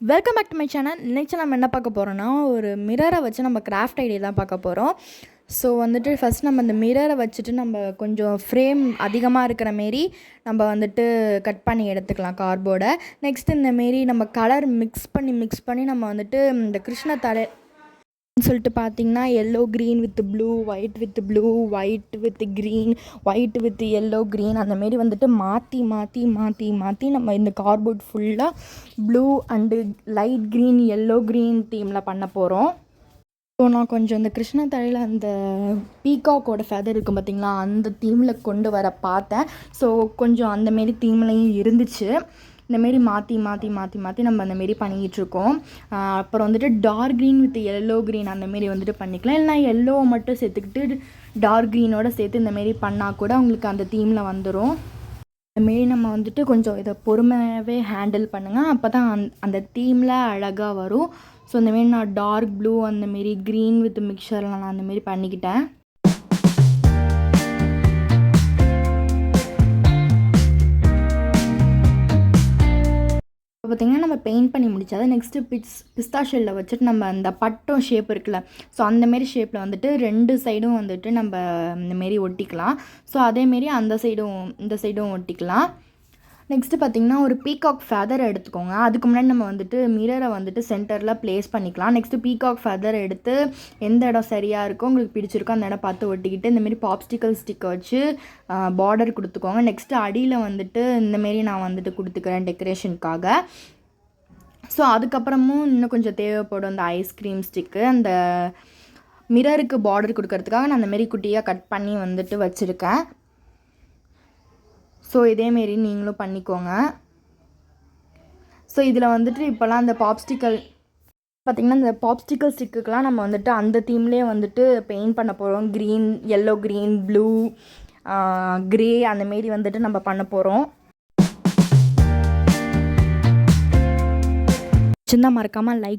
Welcome back to my channel. இன்னைக்கு நம்ம என்ன பார்க்க போகிறோன்னா, ஒரு மிரரை வச்சு நம்ம கிராஃப்ட் ஐடியா தான் பார்க்க போகிறோம். ஸோ வந்துட்டு ஃபஸ்ட் நம்ம இந்த மிரரை வச்சுட்டு நம்ம கொஞ்சம் ஃப்ரேம் அதிகமாக இருக்கிற மாரி நம்ம வந்துட்டு கட் பண்ணி எடுத்துக்கலாம் கார்ட்போர்டை. நெக்ஸ்ட் இந்தமாரி நம்ம கலர் மிக்ஸ் பண்ணி நம்ம வந்துட்டு இந்த கிருஷ்ண தலை சொல்லிட்டு பார்த்தீங்கன்னா yellow green with blue, white with blue, white with green, white with yellow green அந்தமாரி வந்துட்டு மாற்றி நம்ம இந்த கார்ட்போர்ட் ஃபுல்லாக blue and light green yellow green தீமில் பண்ண போகிறோம். ஸோ நான் கொஞ்சம் இந்த கிருஷ்ண தலையில் அந்த பீகாக்கோட ஃபெதர் இருக்கும் பார்த்திங்களா, அந்த தீமில் கொண்டு வர பார்த்தேன். ஸோ கொஞ்சம் அந்தமாரி தீம்லையும் இருந்துச்சு. இந்தமாரி மாற்றி நம்ம அந்தமாரி பண்ணிக்கிட்டுருக்கோம். அப்புறம் வந்துட்டு dark green with yellow green அந்தமாரி வந்துட்டு பண்ணிக்கலாம். இல்லைனா எல்லோவை மட்டும் சேர்த்துக்கிட்டு டார்க் க்ரீனோடு சேர்த்து இந்தமாரி பண்ணால் கூட உங்களுக்கு அந்த தீமில் வந்துடும். இந்தமாரி நம்ம வந்துட்டு கொஞ்சம் இதை பொறுமையாகவே ஹேண்டில் பண்ணுங்கள், அப்போ தான் அந்த தீமில் அழகாக வரும். ஸோ இந்தமாரி நான் டார்க் ப்ளூ அந்தமாரி க்ரீன் வித் மிக்சரில் நான் அந்தமாரி பண்ணிக்கிட்டேன். இப்போ பார்த்திங்கன்னா நம்ம பெயிண்ட் பண்ணி முடிச்சாது. நெக்ஸ்ட்டு பிஸ்தா ஷெல்லில் வச்சுட்டு நம்ம அந்த பட்டம் ஷேப் இருக்குல்ல, ஸோ அந்தமாரி ஷேப்பில் வந்துட்டு 2 சைடும் வந்துட்டு நம்ம இந்தமாரி ஒட்டிக்கலாம். ஸோ அதேமாரி இந்த சைடும் ஒட்டிக்கலாம். நெக்ஸ்ட்டு பார்த்திங்கன்னா ஒரு பீகாக் ஃபெதர் எடுத்துக்கோங்க. அதுக்கு முன்னாடி நம்ம வந்துட்டு மிரரை வந்துட்டு சென்டரில் ப்ளேஸ் பண்ணிக்கலாம். நெக்ஸ்ட்டு பீகாக் ஃபெதர் எடுத்து எந்த இடம் சரியாக இருக்கோ உங்களுக்கு பிடிச்சிருக்கோ அந்த இடம் பார்த்து ஒட்டிக்கிட்டு இந்தமாரி பாப்ஸ்டிக்கல் ஸ்டிக்கை வச்சு பார்டர் கொடுத்துக்கோங்க. நெக்ஸ்ட்டு அடியில் வந்துட்டு இந்தமாரி நான் வந்துட்டு கொடுத்துக்கிறேன் டெக்கரேஷனுக்காக. ஸோ அதுக்கப்புறமும் இன்னும் கொஞ்சம் தேவைப்படும் அந்த ஐஸ்கிரீம் ஸ்டிக்கு. அந்த மிரருக்கு பார்டர் கொடுக்கறதுக்காக நான் அந்தமாரி குட்டியாக கட் பண்ணி வந்துட்டு வச்சுருக்கேன். ஸோ இதேமாரி நீங்களும் பண்ணிக்கோங்க. ஸோ இதில் வந்துட்டு இப்போலாம் அந்த பாப்ஸ்டிக்கல் பார்த்திங்கன்னா இந்த பாப்ஸ்டிக்கல் ஸ்டிக்குக்கெலாம் நம்ம வந்துட்டு அந்த தீம்லேயே வந்துட்டு பெயிண்ட் பண்ண போகிறோம். Green, yellow green, blue, grey அந்தமாரி வந்துட்டு நம்ம பண்ண போகிறோம். சின்ன மறக்காமல் லைக்